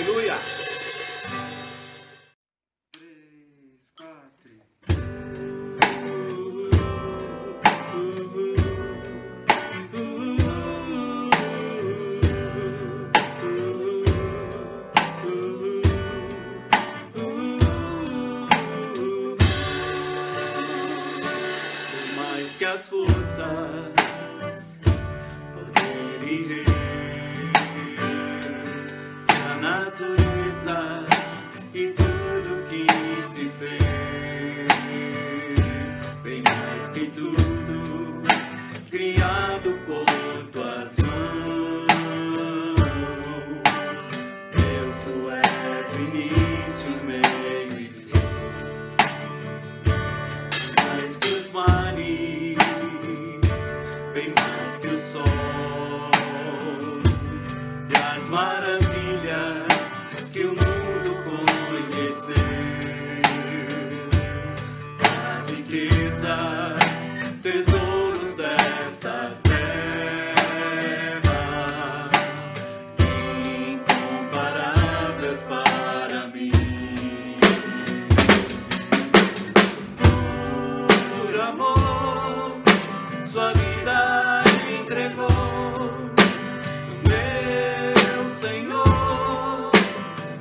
Aleluia! Que as forças, poder e rei, a natureza e tudo que se fez, bem mais que tudo, criado por tuas mãos. Deus, tu és o início, o meio e fim, mais que os mares, bem mais que o sol, e as maravilhas que o mundo conheceu, as riquezas, tesouros desta terra, incomparáveis para mim. Por amor, sua vida entregou, meu Senhor,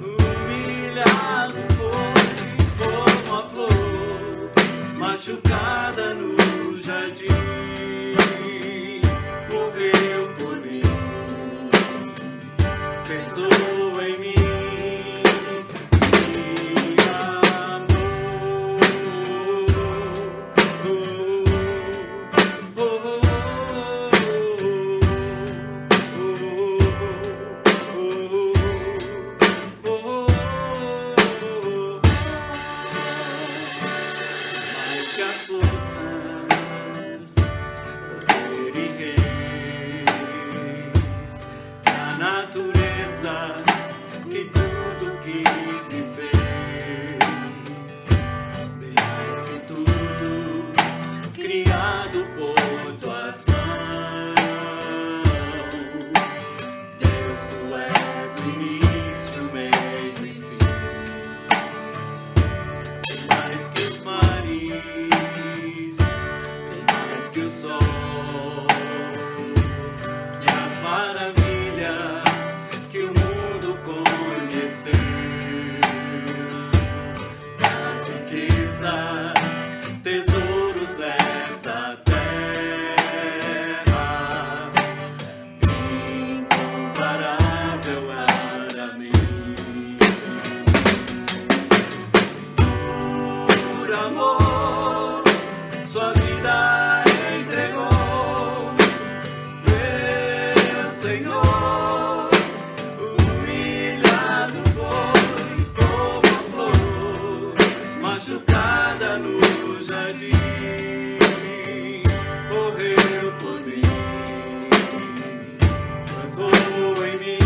humilhado foi como a flor, machucada no jardim, morreu por mim, pensou em mim, me amou. Mais que as forças, poder e reis, a natureza que tudo que se fez, bem mais que tudo, criado por tuas mãos. Deus, tu és o início, o meio e fim, bem mais que os mares, bem mais que o sol, e as maravilhas que o mundo conheceu, as riquezas, tesouros desta terra, incomparável para mim. Por amor, sua vida entregou, meu Senhor, humilhado foi como a flor, machucada no jardim, morreu por mim, pensou em mim,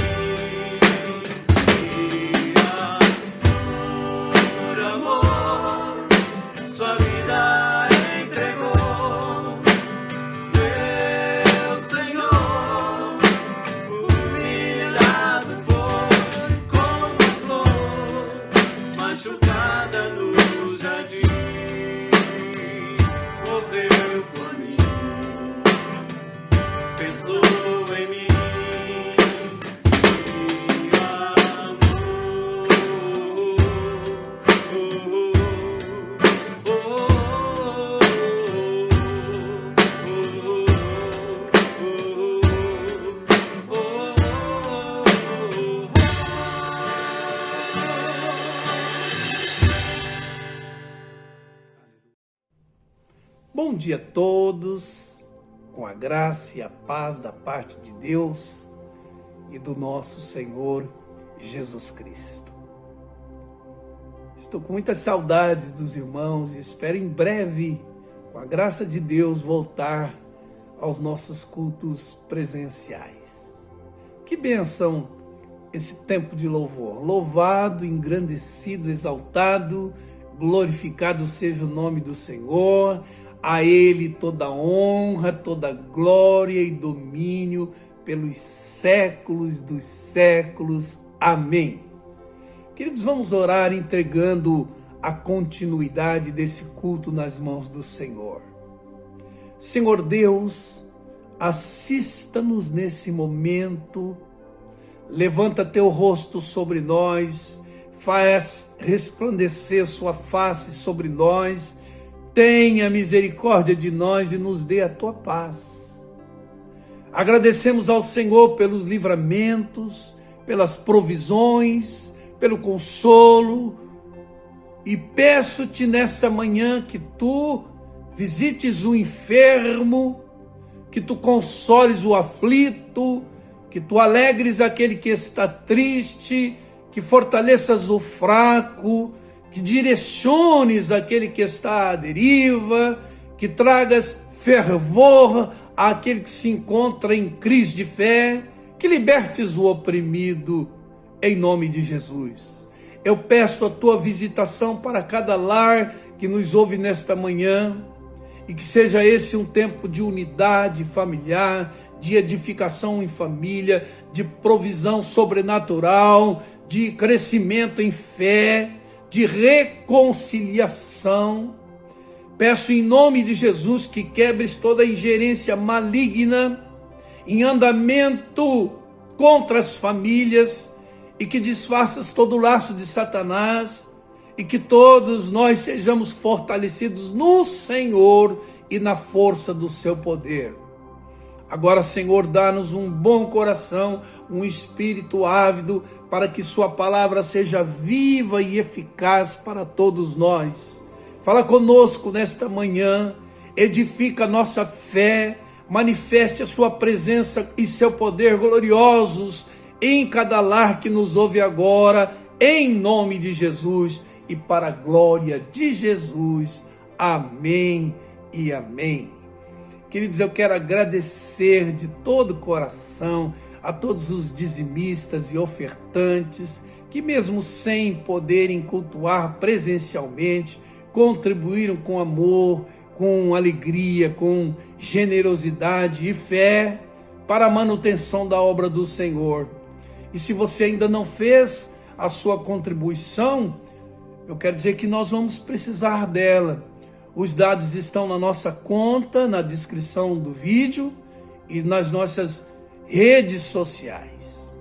me amou. Por amor, sua vida entregou, meu Senhor, humilhado foi como a flor, machucada no jardim, morreu por mim, pensou em mim, me Bom dia a todos, com a graça e a paz da parte de Deus e do nosso Senhor Jesus Cristo. Estou com muitas saudades dos irmãos e espero em breve, com a graça de Deus, voltar aos nossos cultos presenciais. Que bênção esse tempo de louvor! Louvado, engrandecido, exaltado, glorificado seja o nome do Senhor. A Ele toda honra, toda glória e domínio pelos séculos dos séculos. Amém. Queridos, vamos orar entregando a continuidade desse culto nas mãos do Senhor. Senhor Deus, assista-nos nesse momento, levanta teu rosto sobre nós, faz resplandecer sua face sobre nós, tenha misericórdia de nós e nos dê a tua paz. Agradecemos ao Senhor pelos livramentos, pelas provisões, pelo consolo, e peço-te nessa manhã que tu visites o enfermo, que tu consoles o aflito, que tu alegres aquele que está triste, que fortaleças o fraco, que direciones aquele que está à deriva, que tragas fervor àquele que se encontra em crise de fé, que libertes o oprimido, em nome de Jesus. Eu peço a tua visitação para cada lar que nos ouve nesta manhã, e que seja esse um tempo de unidade familiar, de edificação em família, de provisão sobrenatural, de crescimento em fé, de reconciliação. Peço em nome de Jesus que quebres toda ingerência maligna em andamento contra as famílias, e que desfaças todo o laço de Satanás, e que todos nós sejamos fortalecidos no Senhor e na força do seu poder. Agora, Senhor, dá-nos um bom coração, um espírito ávido, para que sua palavra seja viva e eficaz para todos nós. Fala conosco nesta manhã, edifica a nossa fé, manifeste a sua presença e seu poder gloriosos em cada lar que nos ouve agora, em nome de Jesus e para a glória de Jesus. Amém e amém. Queridos, eu quero agradecer de todo o coração a todos os dizimistas e ofertantes que, mesmo sem poderem cultuar presencialmente, contribuíram com amor, com alegria, com generosidade e fé para a manutenção da obra do Senhor. E se você ainda não fez a sua contribuição, eu quero dizer que nós vamos precisar dela. Os dados estão na nossa conta, na descrição do vídeo e nas nossas redes sociais.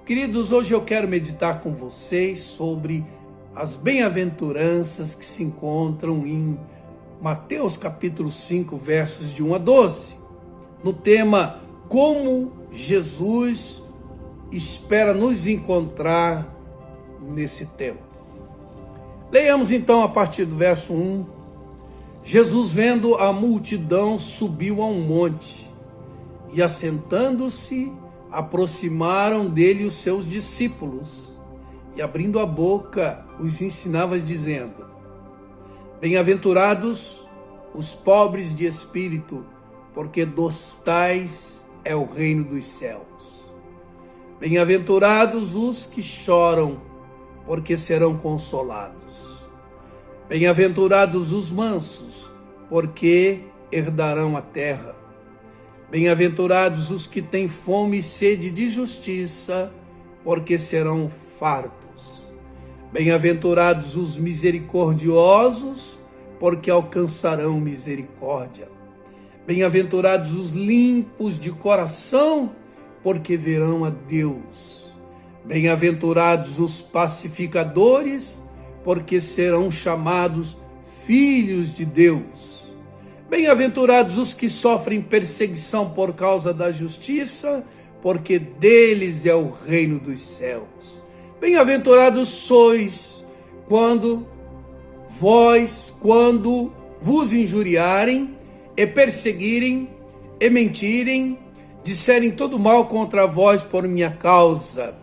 Queridos, hoje eu quero meditar com vocês sobre as bem-aventuranças que se encontram em Mateus capítulo 5, versos de 1 a 12, no tema Como Jesus espera nos encontrar nesse tempo. Leiamos então a partir do verso 1. Jesus, vendo a multidão, subiu a um monte, e assentando-se, aproximaram dele os seus discípulos, e abrindo a boca, os ensinava dizendo: Bem-aventurados os pobres de espírito, porque dos tais é o reino dos céus. Bem-aventurados os que choram, porque serão consolados. Bem-aventurados os mansos, porque herdarão a terra. Bem-aventurados os que têm fome e sede de justiça, porque serão fartos. Bem-aventurados os misericordiosos, porque alcançarão misericórdia. Bem-aventurados os limpos de coração, porque verão a Deus. Bem-aventurados os pacificadores, porque serão chamados filhos de Deus. Bem-aventurados os que sofrem perseguição por causa da justiça, porque deles é o reino dos céus. Bem-aventurados sois quando vos injuriarem e perseguirem e mentirem, disserem todo mal contra vós por minha causa.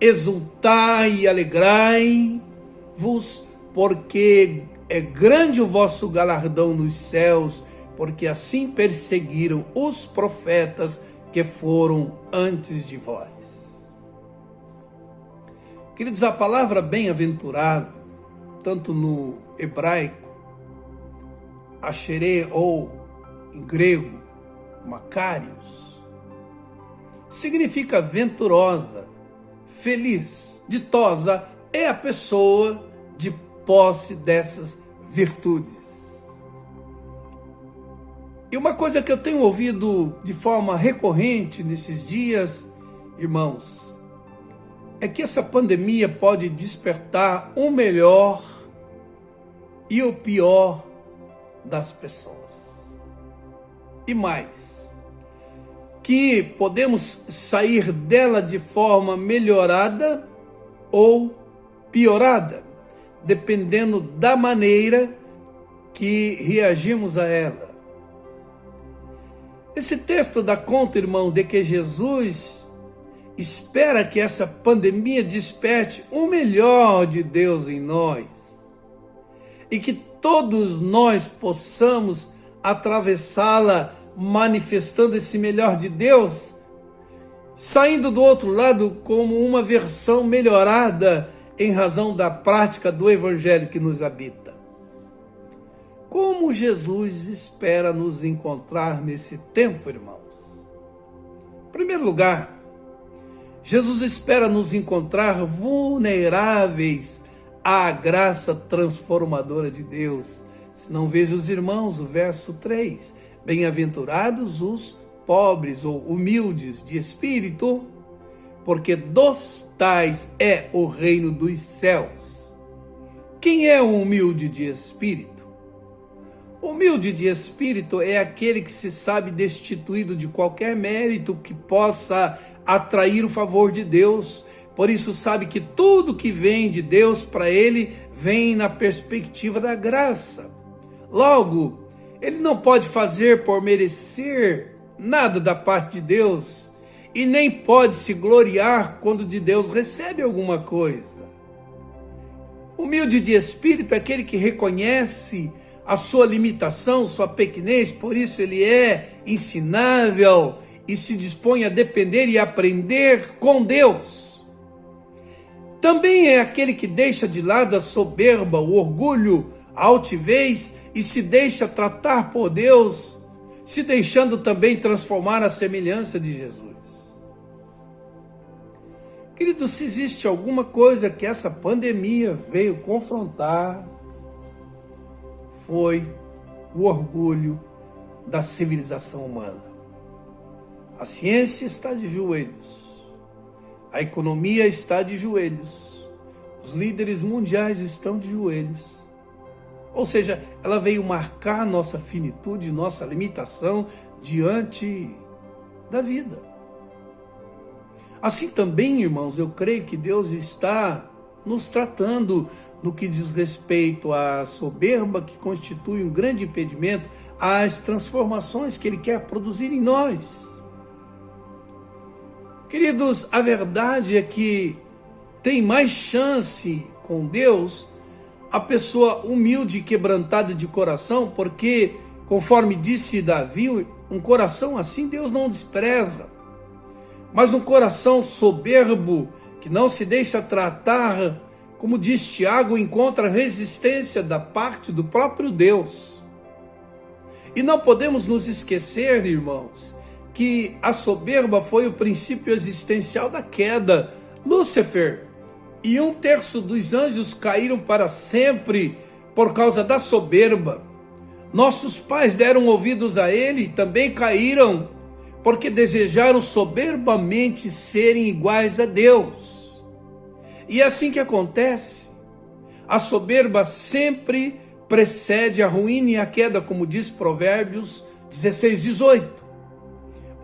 Exultai e alegrai-vos, porque é grande o vosso galardão nos céus, porque assim perseguiram os profetas que foram antes de vós. Queridos, a palavra bem-aventurado, tanto no hebraico, asherê, ou em grego, macários, significa venturosa, feliz, ditosa é a pessoa de posse dessas virtudes. E uma coisa que eu tenho ouvido de forma recorrente nesses dias, irmãos, é que essa pandemia pode despertar o melhor e o pior das pessoas. E mais, que podemos sair dela de forma melhorada ou piorada, dependendo da maneira que reagimos a ela. Esse texto dá conta, irmão, de que Jesus espera que essa pandemia desperte o melhor de Deus em nós e que todos nós possamos atravessá-la manifestando esse melhor de Deus, saindo do outro lado como uma versão melhorada em razão da prática do Evangelho que nos habita. Como Jesus espera nos encontrar nesse tempo, irmãos? Em primeiro lugar, Jesus espera nos encontrar vulneráveis à graça transformadora de Deus. Se não veja os irmãos, o verso 3. Bem-aventurados os pobres ou humildes de espírito, porque dos tais é o reino dos céus. Quem é o humilde de espírito? Humilde de espírito é aquele que se sabe destituído de qualquer mérito que possa atrair o favor de Deus. Por isso sabe que tudo que vem de Deus para ele vem na perspectiva da graça. Logo, ele não pode fazer por merecer nada da parte de Deus e nem pode se gloriar quando de Deus recebe alguma coisa. Humilde de espírito é aquele que reconhece a sua limitação, sua pequenez, por isso ele é ensinável e se dispõe a depender e aprender com Deus. Também é aquele que deixa de lado a soberba, o orgulho, a altivez e se deixa tratar por Deus, se deixando também transformar à semelhança de Jesus. Querido, se existe alguma coisa que essa pandemia veio confrontar, foi o orgulho da civilização humana. A ciência está de joelhos, a economia está de joelhos, os líderes mundiais estão de joelhos. Ou seja, ela veio marcar nossa finitude, nossa limitação diante da vida. Assim também, irmãos, eu creio que Deus está nos tratando no que diz respeito à soberba, que constitui um grande impedimento às transformações que Ele quer produzir em nós. Queridos, a verdade é que tem mais chance com Deus a pessoa humilde e quebrantada de coração, porque, conforme disse Davi, um coração assim Deus não despreza. Mas um coração soberbo, que não se deixa tratar, como diz Tiago, encontra resistência da parte do próprio Deus. E não podemos nos esquecer, irmãos, que a soberba foi o princípio existencial da queda. Lúcifer e 1/3 dos anjos caíram para sempre por causa da soberba. Nossos pais deram ouvidos a ele e também caíram, porque desejaram soberbamente serem iguais a Deus. E é assim que acontece. A soberba sempre precede a ruína e a queda, como diz Provérbios 16:18.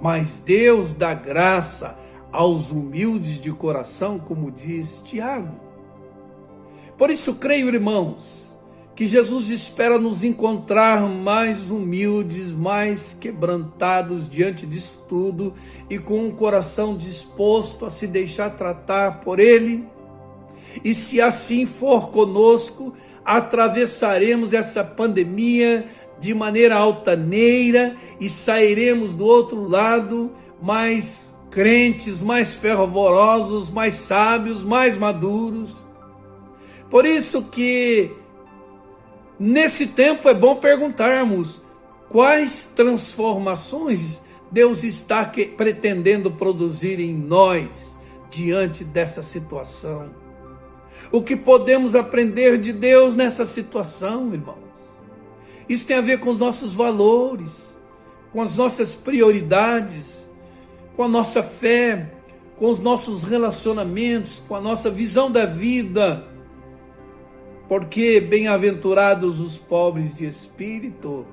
Mas Deus dá graça aos humildes de coração, como diz Tiago. Por isso creio, irmãos, que Jesus espera nos encontrar mais humildes, mais quebrantados diante disso tudo e com um coração disposto a se deixar tratar por Ele. E se assim for conosco, atravessaremos essa pandemia de maneira altaneira e sairemos do outro lado mais crentes, mais fervorosos, mais sábios, mais maduros. Por isso que nesse tempo é bom perguntarmos quais transformações Deus está pretendendo produzir em nós diante dessa situação? O que podemos aprender de Deus nessa situação, irmãos? Isso tem a ver com os nossos valores, com as nossas prioridades, com a nossa fé, com os nossos relacionamentos, com a nossa visão da vida. Porque bem-aventurados os pobres de espírito,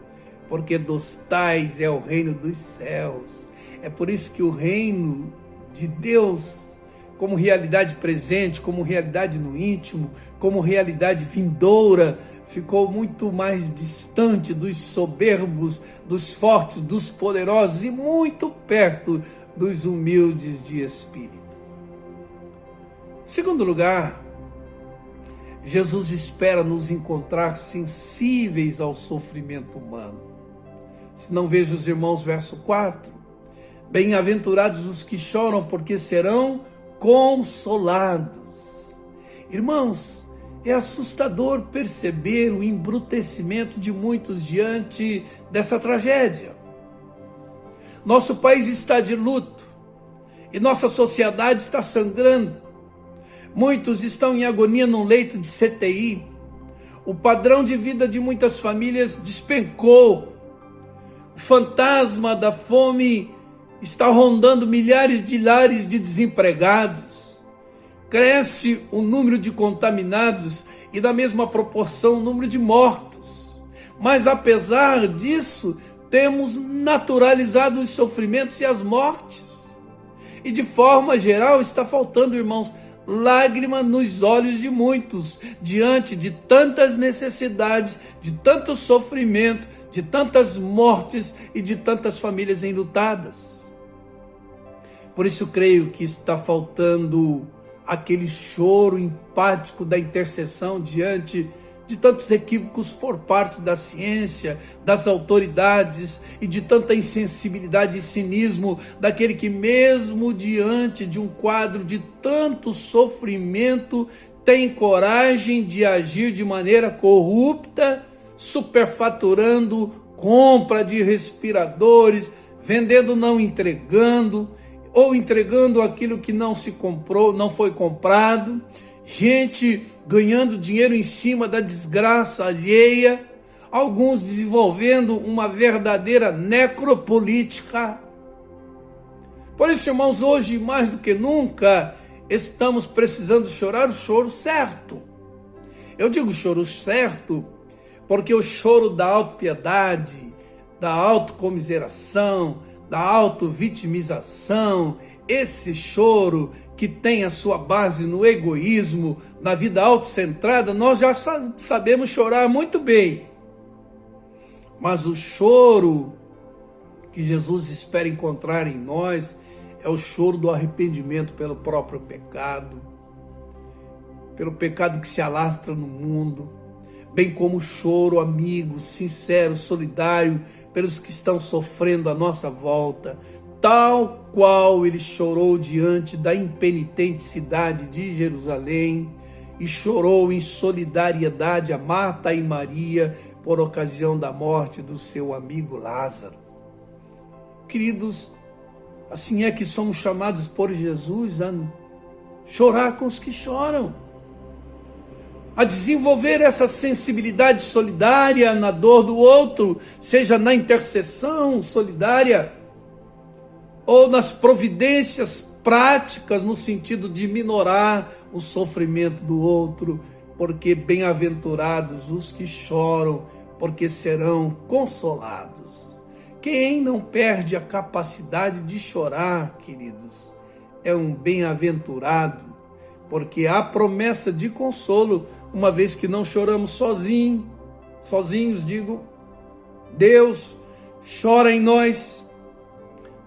porque dos tais é o reino dos céus. É por isso que o reino de Deus, como realidade presente, como realidade no íntimo, como realidade vindoura, ficou muito mais distante dos soberbos, dos fortes, dos poderosos e muito perto dos humildes de espírito. Segundo lugar, Jesus espera nos encontrar sensíveis ao sofrimento humano. Se não veja os irmãos, verso 4. Bem-aventurados os que choram, porque serão consolados. Irmãos, é assustador perceber o embrutecimento de muitos diante dessa tragédia. Nosso país está de luto e nossa sociedade está sangrando. Muitos estão em agonia num leito de CTI. O padrão de vida de muitas famílias despencou. O fantasma da fome está rondando milhares de lares de desempregados. Cresce o número de contaminados e, na mesma proporção, o número de mortos. Mas, apesar disso, temos naturalizado os sofrimentos e as mortes. E, de forma geral, está faltando, irmãos, lágrima nos olhos de muitos, diante de tantas necessidades, de tanto sofrimento, de tantas mortes e de tantas famílias enlutadas. Por isso creio que está faltando aquele choro empático da intercessão diante de tantos equívocos por parte da ciência, das autoridades e de tanta insensibilidade e cinismo daquele que, mesmo diante de um quadro de tanto sofrimento, tem coragem de agir de maneira corrupta, superfaturando compra de respiradores, vendendo, não entregando, ou entregando aquilo que não se comprou, não foi comprado, gente ganhando dinheiro em cima da desgraça alheia, alguns desenvolvendo uma verdadeira necropolítica. Por isso, irmãos, hoje mais do que nunca, estamos precisando chorar o choro certo. Eu digo choro certo porque o choro da autopiedade, da autocomiseração, da autovitimização, esse choro que tem a sua base no egoísmo, na vida autocentrada, nós já sabemos chorar muito bem. Mas o choro que Jesus espera encontrar em nós é o choro do arrependimento pelo próprio pecado, pelo pecado que se alastra no mundo, bem como o choro amigo, sincero, solidário, pelos que estão sofrendo à nossa volta, tal qual ele chorou diante da impenitente cidade de Jerusalém e chorou em solidariedade a Marta e Maria por ocasião da morte do seu amigo Lázaro. Queridos, assim é que somos chamados por Jesus a chorar com os que choram, a desenvolver essa sensibilidade solidária na dor do outro, seja na intercessão solidária ou nas providências práticas no sentido de minorar o sofrimento do outro, porque bem-aventurados os que choram, porque serão consolados. Quem não perde a capacidade de chorar, queridos, é um bem-aventurado, porque há promessa de consolo, uma vez que não choramos sozinhos, Deus chora em nós,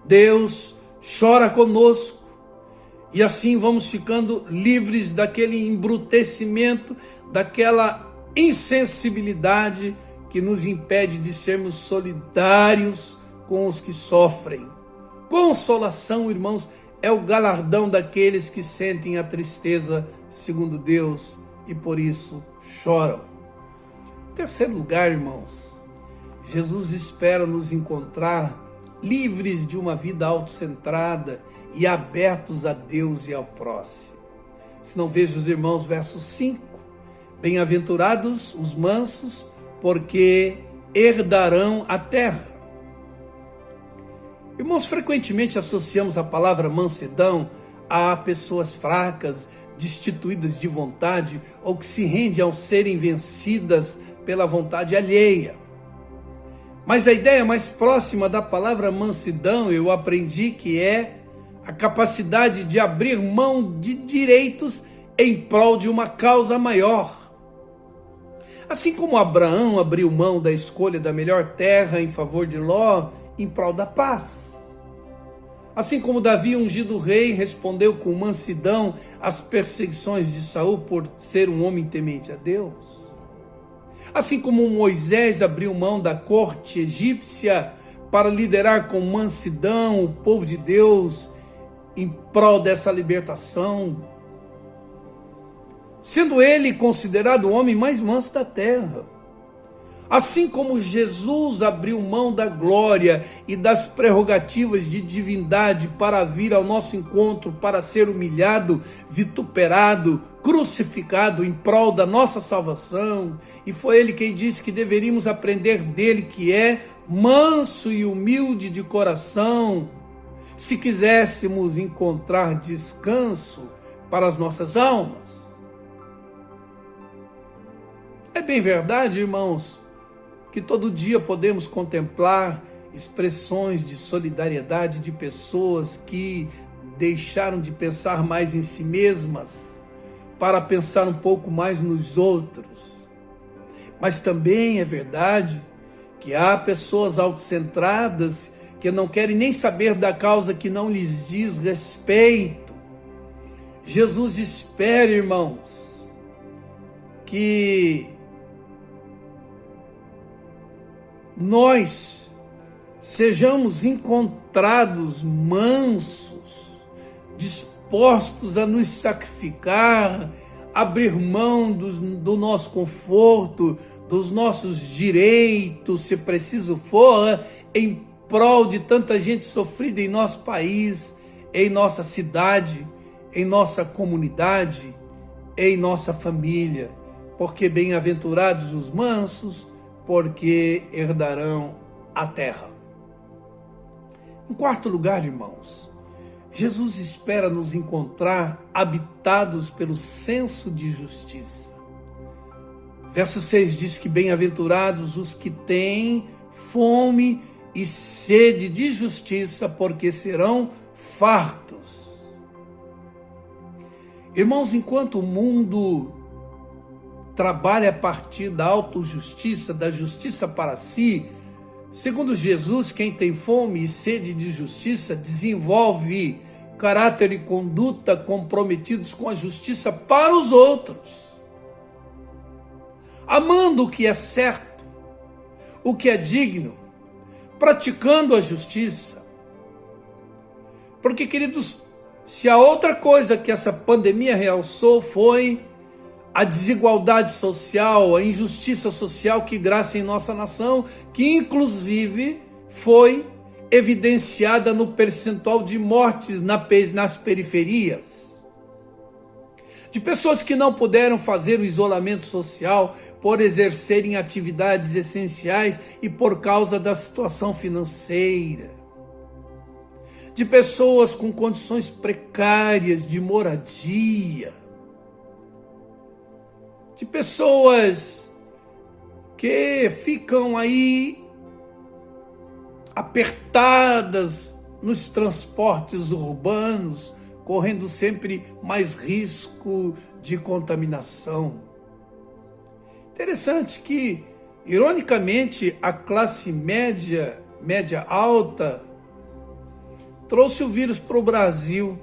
Deus chora conosco, e assim vamos ficando livres daquele embrutecimento, daquela insensibilidade que nos impede de sermos solidários com os que sofrem. Consolação, irmãos, é o galardão daqueles que sentem a tristeza segundo Deus e por isso choram. Em terceiro lugar, irmãos, Jesus espera nos encontrar livres de uma vida autocentrada e abertos a Deus e ao próximo. Se não vejo os irmãos, verso 5, bem-aventurados os mansos, porque herdarão a terra. Irmãos, frequentemente associamos a palavra mansidão a pessoas fracas, destituídas de vontade ou que se rendem ao serem vencidas pela vontade alheia. Mas a ideia mais próxima da palavra mansidão eu aprendi que é a capacidade de abrir mão de direitos em prol de uma causa maior. Assim como Abraão abriu mão da escolha da melhor terra em favor de Ló, em prol da paz. Assim como Davi, ungido rei, respondeu com mansidão às perseguições de Saul por ser um homem temente a Deus. Assim como Moisés abriu mão da corte egípcia para liderar com mansidão o povo de Deus em prol dessa libertação, sendo ele considerado o homem mais manso da terra. Assim como Jesus abriu mão da glória e das prerrogativas de divindade para vir ao nosso encontro, para ser humilhado, vituperado, crucificado em prol da nossa salvação, e foi ele quem disse que deveríamos aprender dele, que é manso e humilde de coração, se quiséssemos encontrar descanso para as nossas almas. É bem verdade, irmãos, que todo dia podemos contemplar expressões de solidariedade de pessoas que deixaram de pensar mais em si mesmas para pensar um pouco mais nos outros. Mas também é verdade que há pessoas autocentradas que não querem nem saber da causa que não lhes diz respeito. Jesus espera, irmãos, que nós sejamos encontrados mansos, dispostos a nos sacrificar, abrir mão do nosso conforto, dos nossos direitos, se preciso for, em prol de tanta gente sofrida em nosso país, em nossa cidade, em nossa comunidade, em nossa família. Porque bem-aventurados os mansos, porque herdarão a terra. Em quarto lugar, irmãos, Jesus espera nos encontrar habitados pelo senso de justiça. Verso 6 diz que bem-aventurados os que têm fome e sede de justiça, porque serão fartos. Irmãos, enquanto o mundo trabalha a partir da autojustiça, da justiça para si, segundo Jesus, quem tem fome e sede de justiça desenvolve caráter e conduta comprometidos com a justiça para os outros, amando o que é certo, o que é digno, praticando a justiça. Porque, queridos, se a outra coisa que essa pandemia realçou foi a desigualdade social, a injustiça social que graça em nossa nação, que inclusive foi evidenciada no percentual de mortes nas periferias, de pessoas que não puderam fazer o isolamento social por exercerem atividades essenciais e por causa da situação financeira, de pessoas com condições precárias de moradia, de pessoas que ficam aí apertadas nos transportes urbanos, correndo sempre mais risco de contaminação. Interessante que, ironicamente, a classe média alta, trouxe o vírus para o Brasil.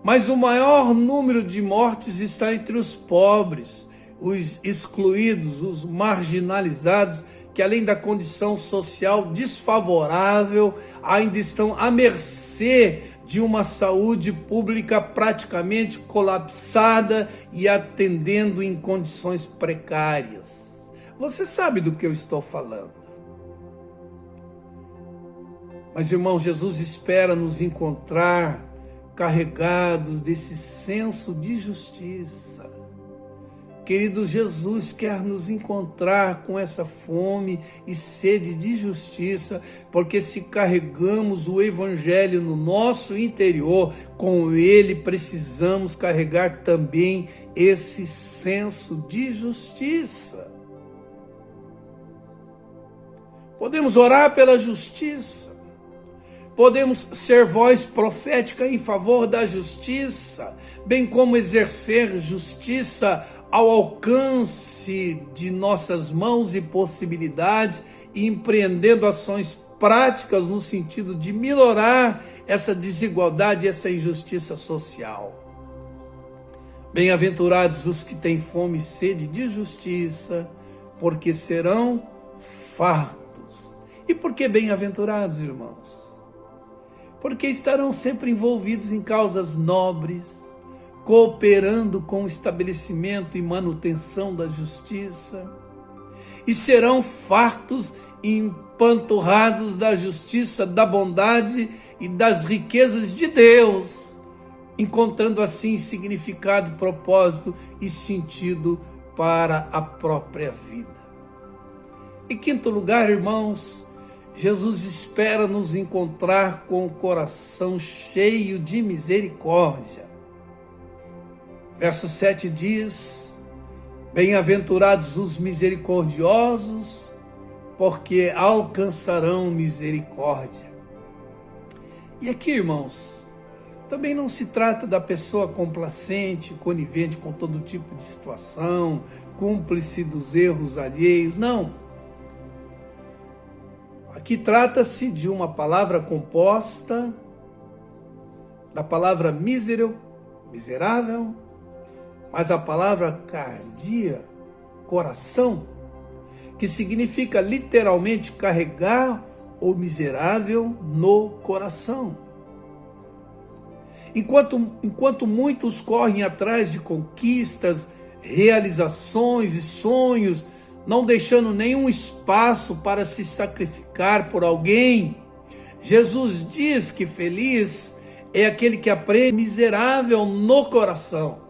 Mas o maior número de mortes está entre os pobres, os excluídos, os marginalizados, que além da condição social desfavorável, ainda estão à mercê de uma saúde pública praticamente colapsada e atendendo em condições precárias. Você sabe do que eu estou falando. Mas, irmão, Jesus espera nos encontrar carregados desse senso de justiça. Querido, Jesus quer nos encontrar com essa fome e sede de justiça, porque se carregamos o Evangelho no nosso interior, com ele precisamos carregar também esse senso de justiça. Podemos orar pela justiça, podemos ser voz profética em favor da justiça, bem como exercer justiça ao alcance de nossas mãos e possibilidades, e empreendendo ações práticas no sentido de minorar essa desigualdade e essa injustiça social. Bem-aventurados os que têm fome e sede de justiça, porque serão fartos. E por que bem-aventurados, irmãos? Porque estarão sempre envolvidos em causas nobres, cooperando com o estabelecimento e manutenção da justiça, e serão fartos e empanturrados da justiça, da bondade e das riquezas de Deus, encontrando assim significado, propósito e sentido para a própria vida. Em quinto lugar, irmãos, Jesus espera nos encontrar com o coração cheio de misericórdia. Verso 7 diz: bem-aventurados os misericordiosos, porque alcançarão misericórdia. E aqui, irmãos, também não se trata da pessoa complacente, conivente com todo tipo de situação, cúmplice dos erros alheios, não. Aqui trata-se de uma palavra composta da palavra miserável, mas a palavra cardia, coração, que significa literalmente carregar o miserável no coração. Enquanto muitos correm atrás de conquistas, realizações e sonhos, não deixando nenhum espaço para se sacrificar por alguém, Jesus diz que feliz é aquele que aprende miserável no coração.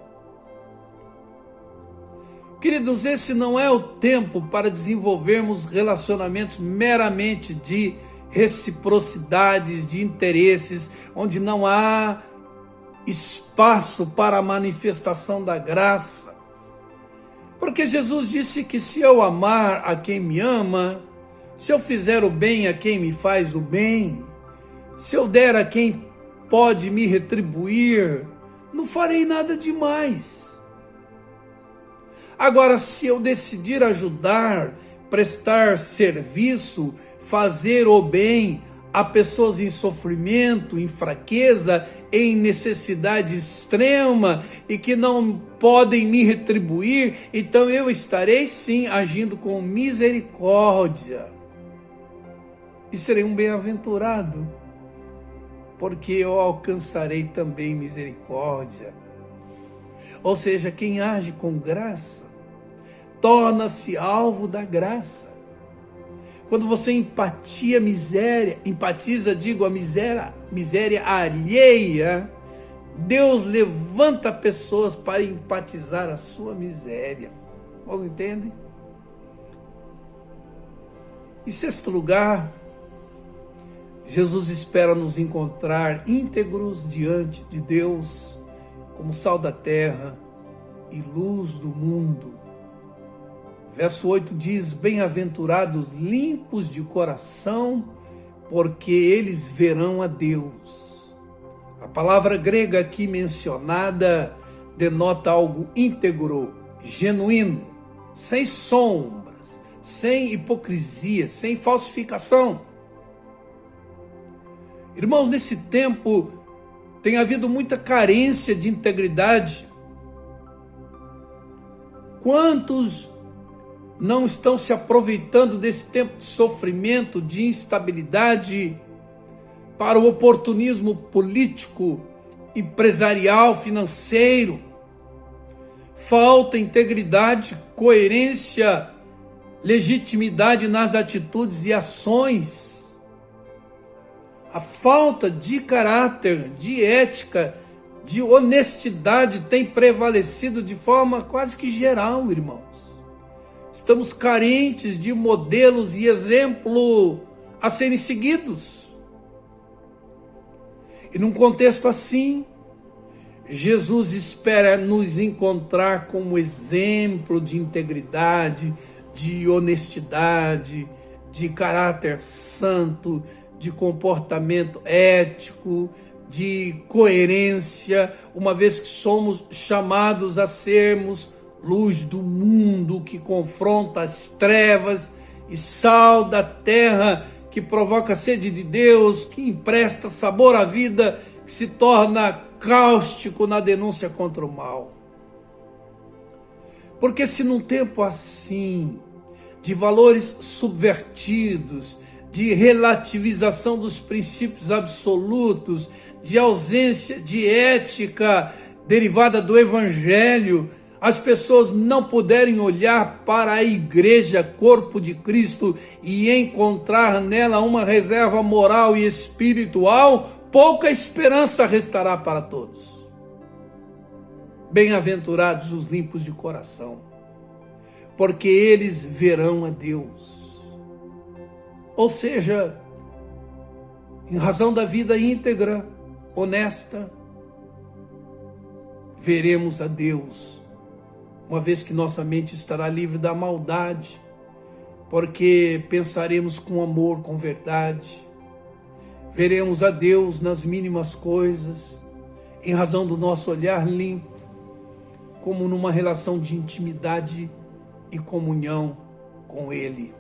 Queridos, esse não é o tempo para desenvolvermos relacionamentos meramente de reciprocidades, de interesses, onde não há espaço para a manifestação da graça. Porque Jesus disse que se eu amar a quem me ama, se eu fizer o bem a quem me faz o bem, se eu der a quem pode me retribuir, não farei nada demais. Agora, se eu decidir ajudar, prestar serviço, fazer o bem a pessoas em sofrimento, em fraqueza, em necessidade extrema e que não podem me retribuir, então eu estarei sim agindo com misericórdia e serei um bem-aventurado, porque eu alcançarei também misericórdia. Ou seja, quem age com graça torna-se alvo da graça. Quando você empatiza a miséria alheia, Deus levanta pessoas para empatizar a sua miséria. Vocês entendem? Em sexto lugar, Jesus espera nos encontrar íntegros diante de Deus, como sal da terra e luz do mundo. Verso 8 diz: bem-aventurados limpos de coração, porque eles verão a Deus. A palavra grega aqui mencionada denota algo íntegro, genuíno, sem sombras, sem hipocrisia, sem falsificação. Irmãos, nesse tempo tem havido muita carência de integridade. Quantos não estão se aproveitando desse tempo de sofrimento, de instabilidade, para o oportunismo político, empresarial, financeiro? Falta integridade, coerência, legitimidade nas atitudes e ações. A falta de caráter, de ética, de honestidade tem prevalecido de forma quase que geral, irmãos. Estamos carentes de modelos e exemplo a serem seguidos. E num contexto assim, Jesus espera nos encontrar como exemplo de integridade, de honestidade, de caráter santo, de comportamento ético, de coerência, uma vez que somos chamados a sermos luz do mundo que confronta as trevas e sal da terra que provoca sede de Deus, que empresta sabor à vida, que se torna cáustico na denúncia contra o mal. Porque se num tempo assim, de valores subvertidos, de relativização dos princípios absolutos, de ausência de ética derivada do Evangelho, as pessoas não puderem olhar para a igreja, corpo de Cristo, e encontrar nela uma reserva moral e espiritual, pouca esperança restará para todos. Bem-aventurados os limpos de coração, porque eles verão a Deus. Ou seja, em razão da vida íntegra, honesta, veremos a Deus, uma vez que nossa mente estará livre da maldade, porque pensaremos com amor, com verdade. Veremos a Deus nas mínimas coisas, em razão do nosso olhar limpo, como numa relação de intimidade e comunhão com Ele.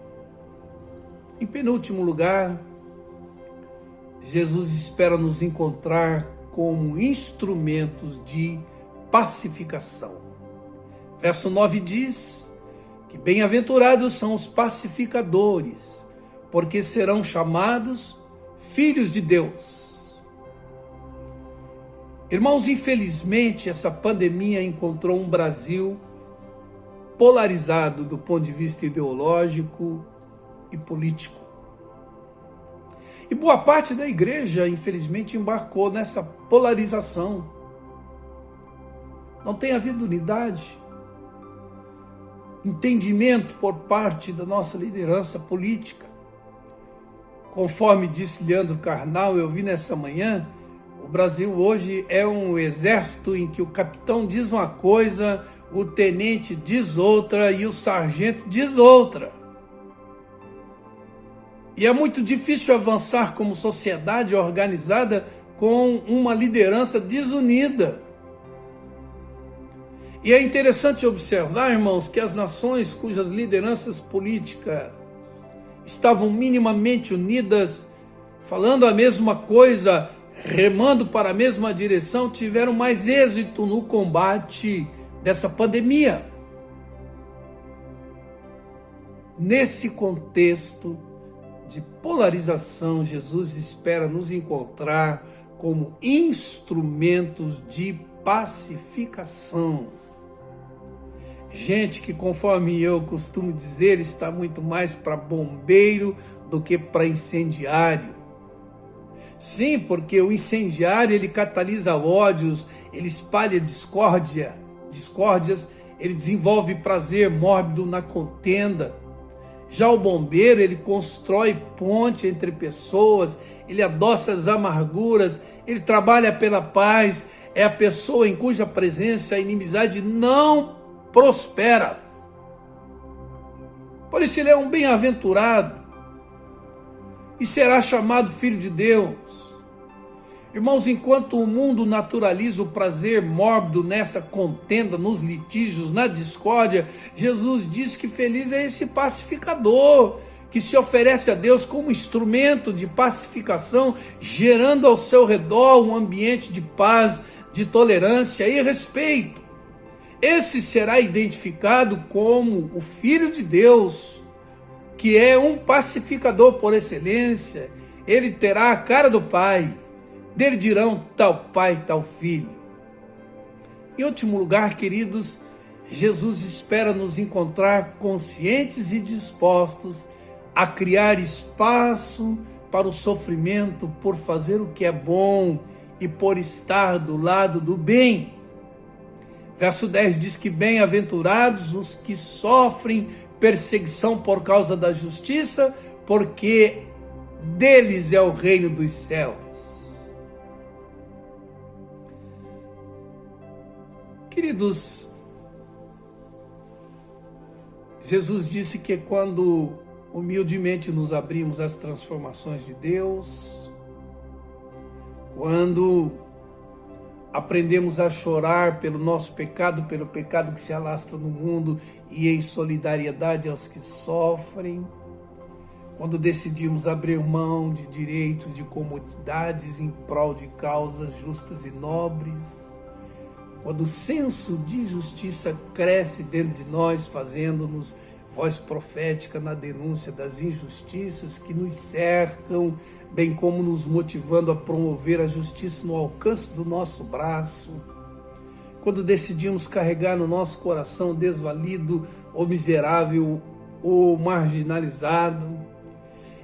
Em penúltimo lugar, Jesus espera nos encontrar como instrumentos de pacificação. Verso 9 diz que bem-aventurados são os pacificadores, porque serão chamados filhos de Deus. Irmãos, infelizmente essa pandemia encontrou um Brasil polarizado do ponto de vista ideológico e político. E boa parte da igreja, infelizmente, embarcou nessa polarização. Não tem havido unidade, entendimento por parte da nossa liderança política. Conforme disse Leandro Carnal, eu vi nessa manhã, o Brasil hoje é um exército em que o capitão diz uma coisa, o tenente diz outra e o sargento diz outra. E é muito difícil avançar como sociedade organizada com uma liderança desunida. E é interessante observar, irmãos, que as nações cujas lideranças políticas estavam minimamente unidas, falando a mesma coisa, remando para a mesma direção, tiveram mais êxito no combate dessa pandemia. Nesse contexto de polarização, Jesus espera nos encontrar como instrumentos de pacificação. Gente que, conforme eu costumo dizer, está muito mais para bombeiro do que para incendiário. Sim, porque o incendiário, ele catalisa ódios, ele espalha discórdias, ele desenvolve prazer mórbido na contenda. Já o bombeiro, ele constrói ponte entre pessoas, ele adoça as amarguras, ele trabalha pela paz, é a pessoa em cuja presença a inimizade não prospera. Por isso ele é um bem-aventurado e será chamado filho de Deus. Irmãos, enquanto o mundo naturaliza o prazer mórbido nessa contenda, nos litígios, na discórdia, Jesus diz que feliz é esse pacificador, que se oferece a Deus como instrumento de pacificação, gerando ao seu redor um ambiente de paz, de tolerância e respeito. Esse será identificado como o Filho de Deus, que é um pacificador por excelência. Ele terá a cara do Pai. Dele dirão tal pai, tal filho. Em último lugar, queridos, Jesus espera nos encontrar conscientes e dispostos a criar espaço para o sofrimento por fazer o que é bom e por estar do lado do bem. Verso 10 diz que bem-aventurados os que sofrem perseguição por causa da justiça, porque deles é o reino dos céus. Queridos, Jesus disse que quando humildemente nos abrimos às transformações de Deus, quando aprendemos a chorar pelo nosso pecado, pelo pecado que se alastra no mundo e em solidariedade aos que sofrem, quando decidimos abrir mão de direitos, de comodidades em prol de causas justas e nobres, quando o senso de justiça cresce dentro de nós, fazendo-nos voz profética na denúncia das injustiças que nos cercam, bem como nos motivando a promover a justiça no alcance do nosso braço, quando decidimos carregar no nosso coração o desvalido, o miserável, o marginalizado,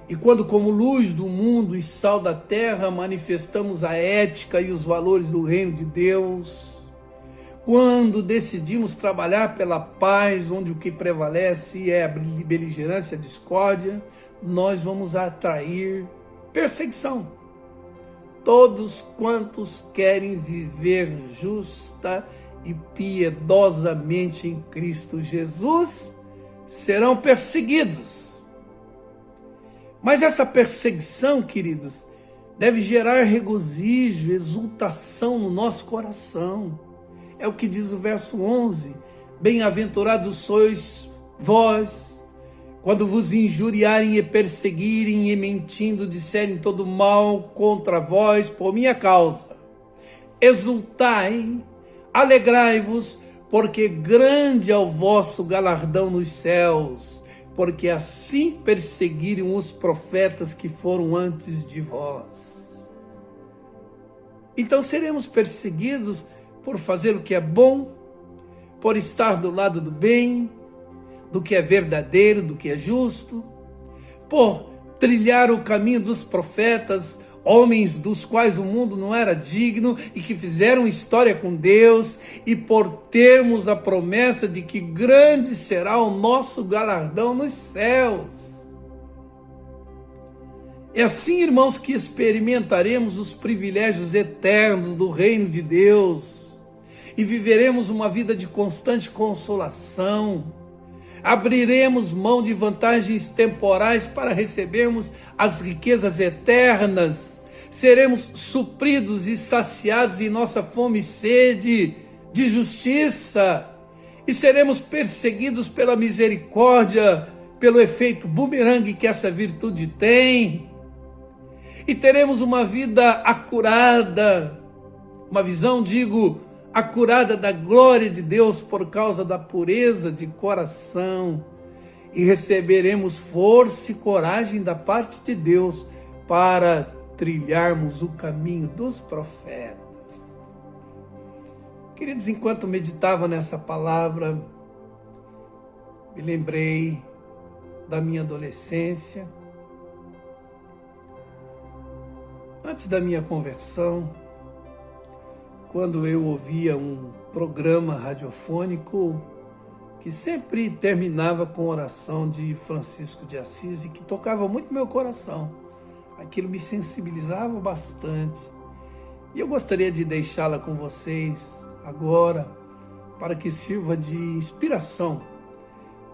e quando, como luz do mundo e sal da terra, manifestamos a ética e os valores do reino de Deus, quando decidimos trabalhar pela paz, onde o que prevalece é a beligerância e a discórdia, nós vamos atrair perseguição. Todos quantos querem viver justa e piedosamente em Cristo Jesus serão perseguidos. Mas essa perseguição, queridos, deve gerar regozijo, exultação no nosso coração. É o que diz o verso 11, bem-aventurados sois vós, quando vos injuriarem e perseguirem e mentindo disserem todo mal contra vós por minha causa. Exultai, alegrai-vos, porque grande é o vosso galardão nos céus, porque assim perseguiram os profetas que foram antes de vós. Então seremos perseguidos por fazer o que é bom, por estar do lado do bem, do que é verdadeiro, do que é justo, por trilhar o caminho dos profetas, homens dos quais o mundo não era digno e que fizeram história com Deus, e por termos a promessa de que grande será o nosso galardão nos céus. É assim, irmãos, que experimentaremos os privilégios eternos do reino de Deus e viveremos uma vida de constante consolação. Abriremos mão de vantagens temporais para recebermos as riquezas eternas. Seremos supridos e saciados em nossa fome e sede de justiça. E seremos perseguidos pela misericórdia, pelo efeito bumerangue que essa virtude tem. E teremos uma vida acurada, uma visão, acurada da glória de Deus por causa da pureza de coração, e receberemos força e coragem da parte de Deus para trilharmos o caminho dos profetas. Queridos, enquanto meditava nessa palavra, me lembrei da minha adolescência, antes da minha conversão, quando eu ouvia um programa radiofônico que sempre terminava com oração de Francisco de Assis e que tocava muito meu coração. Aquilo me sensibilizava bastante. E eu gostaria de deixá-la com vocês agora, para que sirva de inspiração,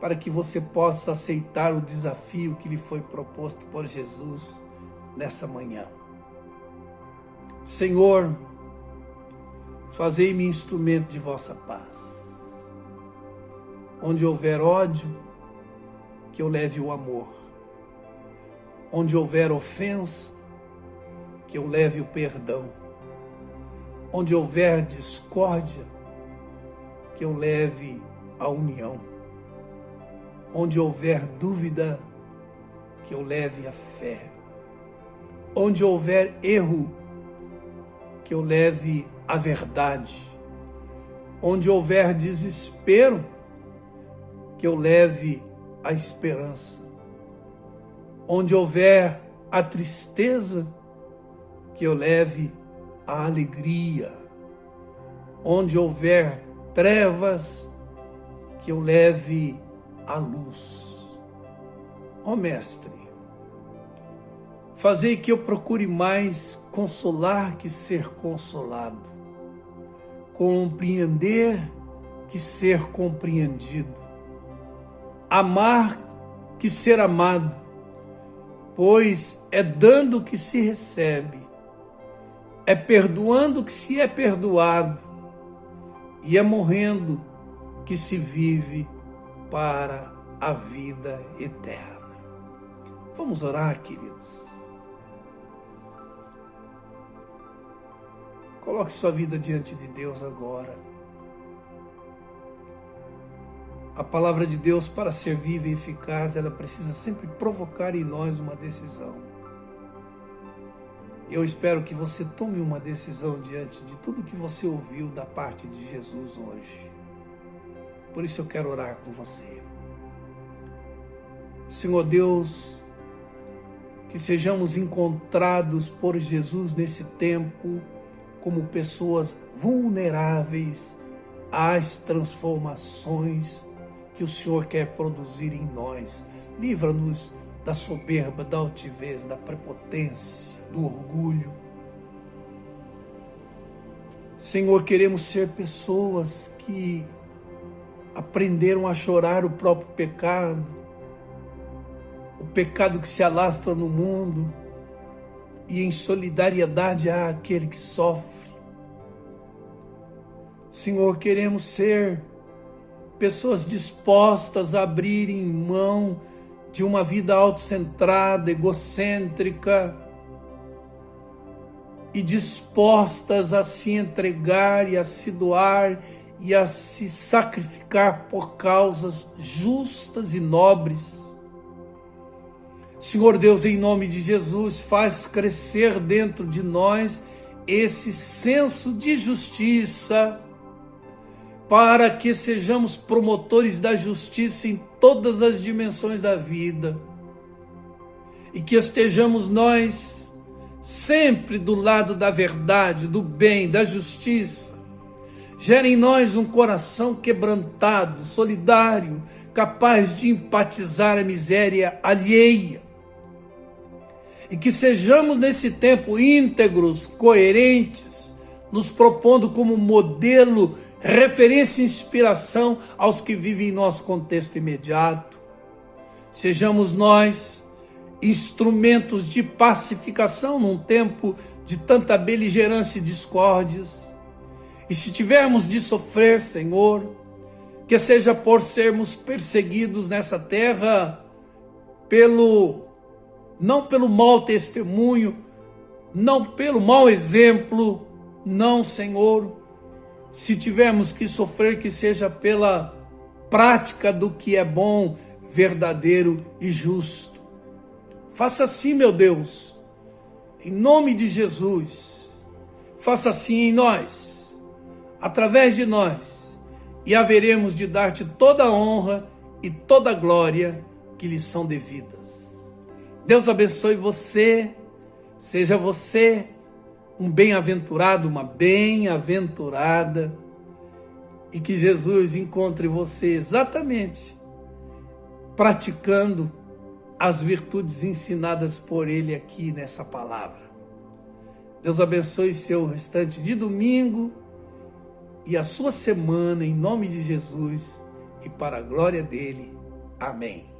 para que você possa aceitar o desafio que lhe foi proposto por Jesus nessa manhã. Senhor, fazei-me instrumento de vossa paz. Onde houver ódio, que eu leve o amor. Onde houver ofensa, que eu leve o perdão. Onde houver discórdia, que eu leve a união. Onde houver dúvida, que eu leve a fé. Onde houver erro, que eu leve a verdade. Onde houver desespero, que eu leve a esperança. Onde houver a tristeza, que eu leve a alegria. Onde houver trevas, que eu leve a luz. Ó Mestre, fazei que eu procure mais consolar que ser consolado, compreender que ser compreendido, amar que ser amado, pois é dando que se recebe, é perdoando que se é perdoado, e é morrendo que se vive para a vida eterna. Vamos orar, queridos. Coloque sua vida diante de Deus agora. A palavra de Deus, para ser viva e eficaz, ela precisa sempre provocar em nós uma decisão. Eu espero que você tome uma decisão diante de tudo que você ouviu da parte de Jesus hoje. Por isso eu quero orar com você. Senhor Deus, que sejamos encontrados por Jesus nesse tempo como pessoas vulneráveis às transformações que o Senhor quer produzir em nós. Livra-nos da soberba, da altivez, da prepotência, do orgulho. Senhor, queremos ser pessoas que aprenderam a chorar o próprio pecado, o pecado que se alastra no mundo, e em solidariedade àquele que sofre. Senhor, queremos ser pessoas dispostas a abrirem mão de uma vida autocentrada, egocêntrica, e dispostas a se entregar e a se doar e a se sacrificar por causas justas e nobres. Senhor Deus, em nome de Jesus, faz crescer dentro de nós esse senso de justiça, para que sejamos promotores da justiça em todas as dimensões da vida, e que estejamos nós sempre do lado da verdade, do bem, da justiça. Gera em nós um coração quebrantado, solidário, capaz de empatizar a miséria alheia, e que sejamos nesse tempo íntegros, coerentes, nos propondo como modelo, referência e inspiração aos que vivem em nosso contexto imediato. Sejamos nós instrumentos de pacificação num tempo de tanta beligerância e discórdias. E se tivermos de sofrer, Senhor, que seja por sermos perseguidos nessa terra não pelo mau testemunho, não pelo mau exemplo, não, Senhor. Se tivermos que sofrer, que seja pela prática do que é bom, verdadeiro e justo. Faça assim, meu Deus, em nome de Jesus. Faça assim em nós, através de nós, e haveremos de dar-te toda a honra e toda a glória que lhes são devidas. Deus abençoe você, seja você um bem-aventurado, uma bem-aventurada, e que Jesus encontre você exatamente praticando as virtudes ensinadas por Ele aqui nessa palavra. Deus abençoe seu restante de domingo e a sua semana, em nome de Jesus e para a glória dele. Amém.